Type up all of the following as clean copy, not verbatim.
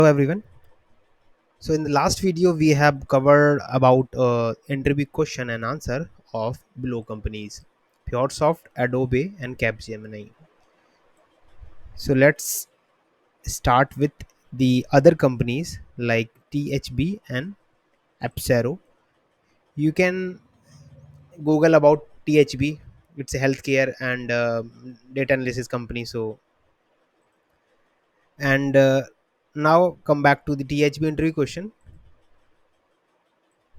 Hello everyone. So in the last video we have covered about interview question and answer of below companies: PureSoft, Adobe, and Capgemini. So let's start with the other companies like THB and Apsero. You can Google about THB. It's a healthcare and data analysis company. And now come back to the THB interview question.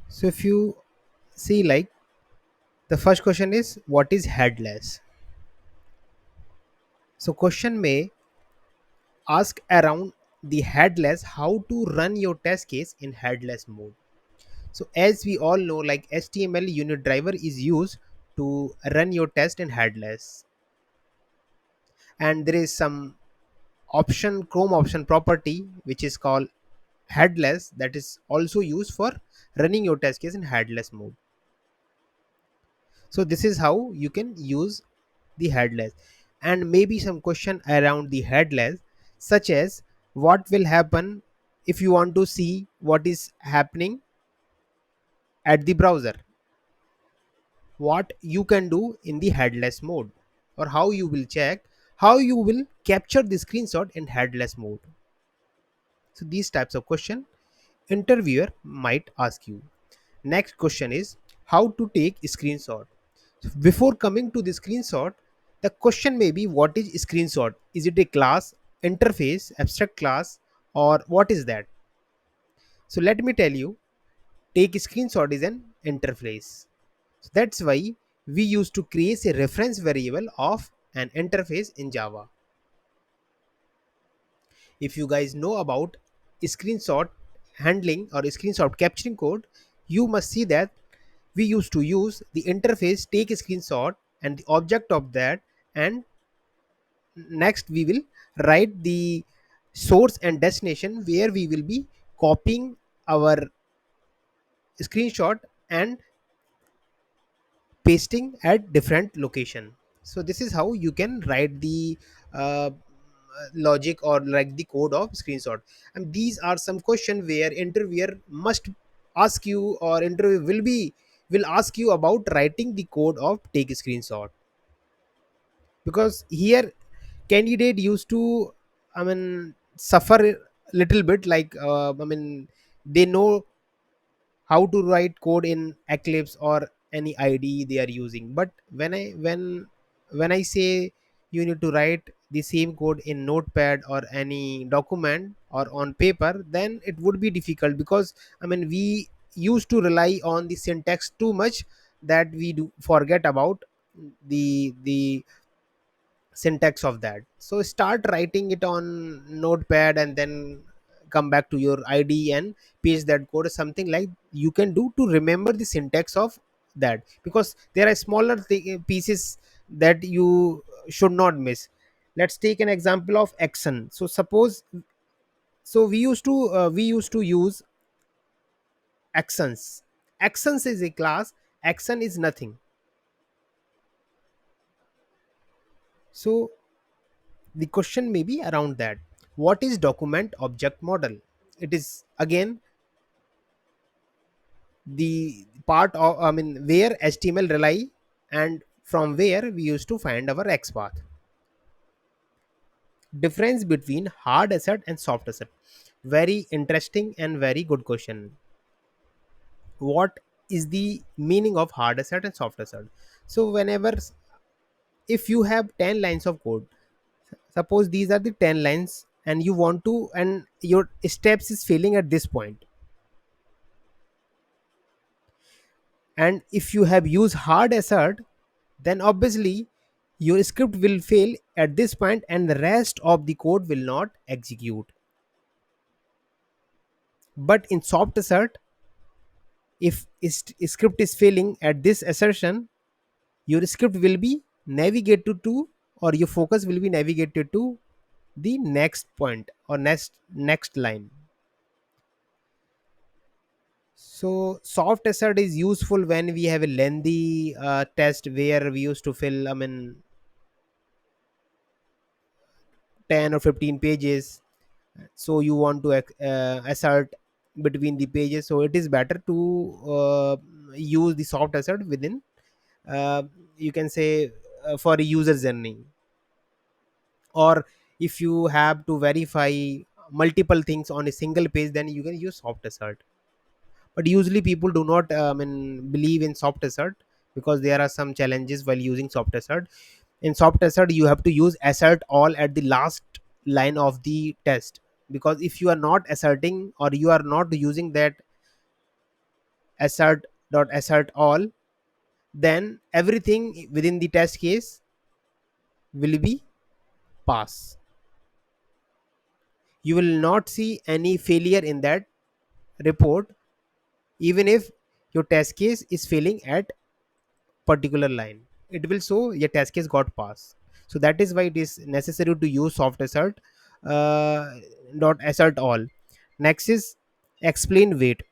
So if you see, like, the first question is what is headless. So question may ask around the headless, how to run your test case in headless mode. So as we all know, like, HTML unit driver is used to run your test in headless, and there is some option, Chrome option property, which is called headless, that is also used for running your test case in headless mode. So this is how you can use the headless. And maybe some question around the headless, such as what will happen if you want to see what is happening at the browser, what you can do in the headless mode, or how you will check, how you will capture the screenshot in headless mode. So these types of question interviewer might ask you. Next question is how to take a screenshot. Before coming to the screenshot, the question may be what is screenshot? Is it a class, interface, abstract class, or what is that? So let me tell you, take screenshot is an interface. So that's why we used to create a reference variable of an interface in Java. If you guys know about screenshot handling or screenshot capturing code, you must see that we used to use the interface take a screenshot and the object of that, and next we will write the source and destination where we will be copying our screenshot and pasting at different location. So this is how you can write the uh, logic or like the code of screenshot. And these are some question where interviewer must ask you, or interview will ask you about writing the code of take a screenshot. Because here candidate used to, I mean, suffer a little bit, like, I mean, they know how to write code in Eclipse or any IDE they are using. But when I say you need to write the same code in Notepad or any document or on paper, then it would be difficult, because I mean, we used to rely on the syntax too much that we do forget about the syntax of that. So start writing it on Notepad and then come back to your IDE and paste that code. Something like you can do to remember the syntax of that, because there are smaller pieces that you should not miss. Let's take an example of action. So suppose, so we used to use actions. Actions is a class, action is nothing. So the question may be around that, what is document object model. It is again the part of, I mean, where HTML rely, and from where we used to find our XPath. Difference between hard asset and soft asset, very interesting and very good question. What is the meaning of hard asset and soft asset? So whenever, if you have 10 lines of code, suppose these are the 10 lines, and you want to, and your steps is failing at this point, and if you have used hard assert, then obviously your script will fail at this point and the rest of the code will not execute. But in soft assert, if script is failing at this assertion, your script will be navigated to, or your focus will be navigated to the next point or next line. So soft assert is useful when we have a lengthy test where we used to fill, I mean, 10 or 15 pages. so you want to assert between the pages, so it is better to use the soft assert within, uh, you can say, for a user journey. Or if you have to verify multiple things on a single page, then you can use soft assert. But usually people do not believe in soft assert, because there are some challenges while using soft assert. In soft assert you have to use assert all at the last line of the test, because if you are not asserting or you are not using that assert all, then everything within the test case will be pass. You will not see any failure in that report, even if your test case is failing at particular line, it will show your test case got pass. So that is why it is necessary to use soft assert, uh, dot assert all. Next is explain weight.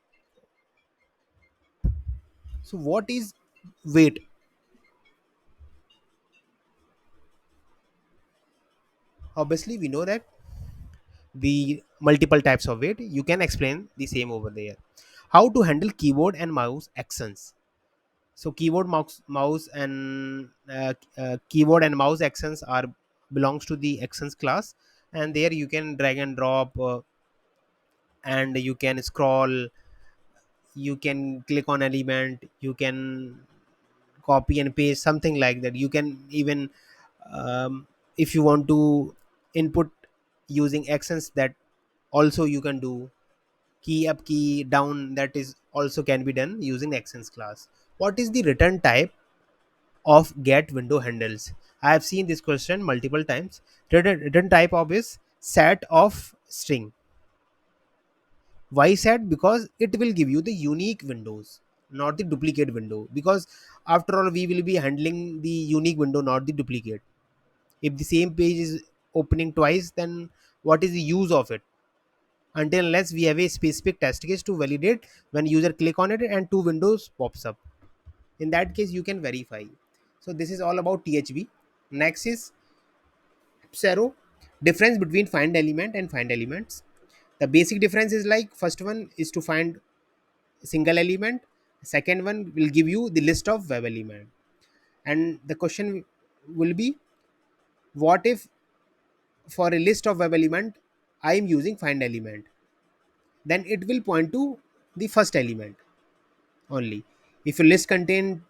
So what is weight? Obviously we know that the multiple types of weight, you can explain the same over there. How to handle keyboard and mouse actions. So mouse and keyboard and mouse actions are belongs to the actions class, and there you can drag and drop, and you can scroll, you can click on element, you can copy and paste, something like that. You can even, if you want to input using actions, that also you can do. Key up, key down, that is also can be done using actions class. What is the return type of get window handles? I have seen this question multiple times. Return type of is set of string. Why set? Because it will give you the unique windows, not the duplicate window. Because after all, we will be handling the unique window, not the duplicate. If the same page is opening twice, then what is the use of it? Until unless we have a specific test case to validate when user click on it and two windows pops up. In that case, you can verify. So this is all about THB. Next is Psero. Difference between find element and find elements. The basic difference is like first one is to find single element, second one will give you the list of web element. And the question will be, what if for a list of web element I am using find element, then it will point to the first element only. If your list contain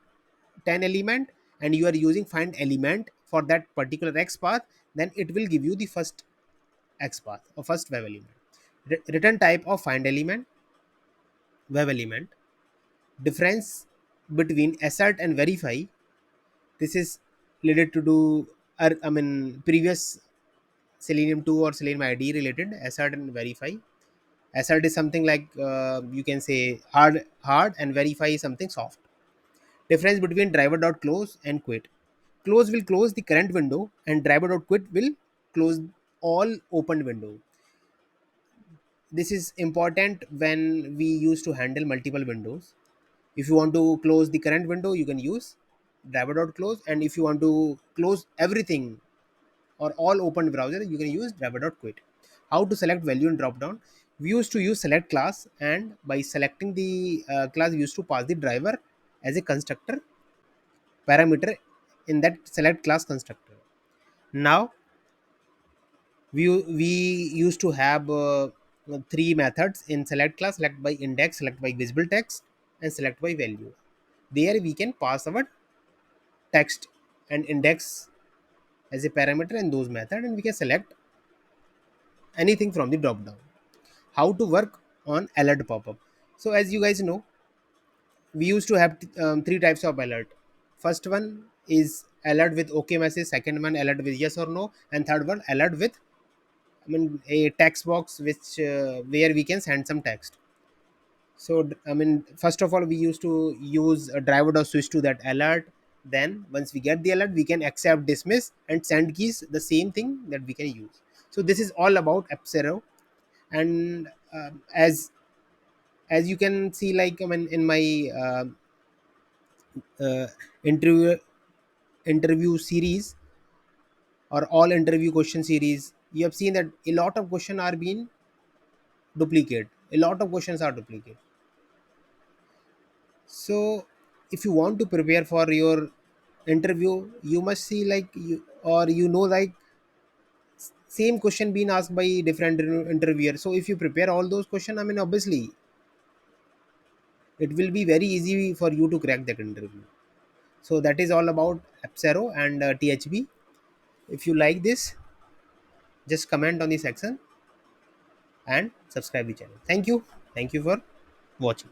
10 element and you are using find element for that particular x path, then it will give you the first x path or first web element. Return type of find element, web element. Difference between assert and verify. This is related to do, I mean, previous Selenium 2 or Selenium ID related assert and verify. Assert is something like, you can say hard, and verify is something soft. Difference between driver.close and quit. Close will close the current window, and driver.quit will close all opened window. This is important when we used to handle multiple windows. If you want to close the current window, you can use driver.close, and if you want to close everything or all open browser, you can use driver.quit. How to select value in drop down? We used to use select class, and by selecting the class, we used to pass the driver as a constructor parameter in that select class constructor. Now we used to have three methods in select class: select by index, select by visible text, and select by value. There we can pass our text and index as a parameter in those method, and we can select anything from the drop down. How to work on alert pop-up? So as you guys know, we used to have three types of alert. First one is alert with okay message, second one alert with yes or no, and third one alert with, I mean, a text box which where we can send some text. So I mean, first of all, we used to use a driver or switch to that alert. Then once we get the alert, we can accept, dismiss, and send keys, the same thing that we can use. So this is all about Appsero. And as you can see, like, I mean, in my uh, interview interview series, or all interview question series, you have seen that a lot of questions are being duplicate. A lot of questions are duplicate. So if you want to prepare for your interview, you must see like you, or you know, like same question being asked by different interviewer. So if you prepare all those questions, I mean, obviously it will be very easy for you to crack that interview. So that is all about Apsaro and THB. If you like this, just comment on the section and subscribe the channel. Thank you. Thank you for watching.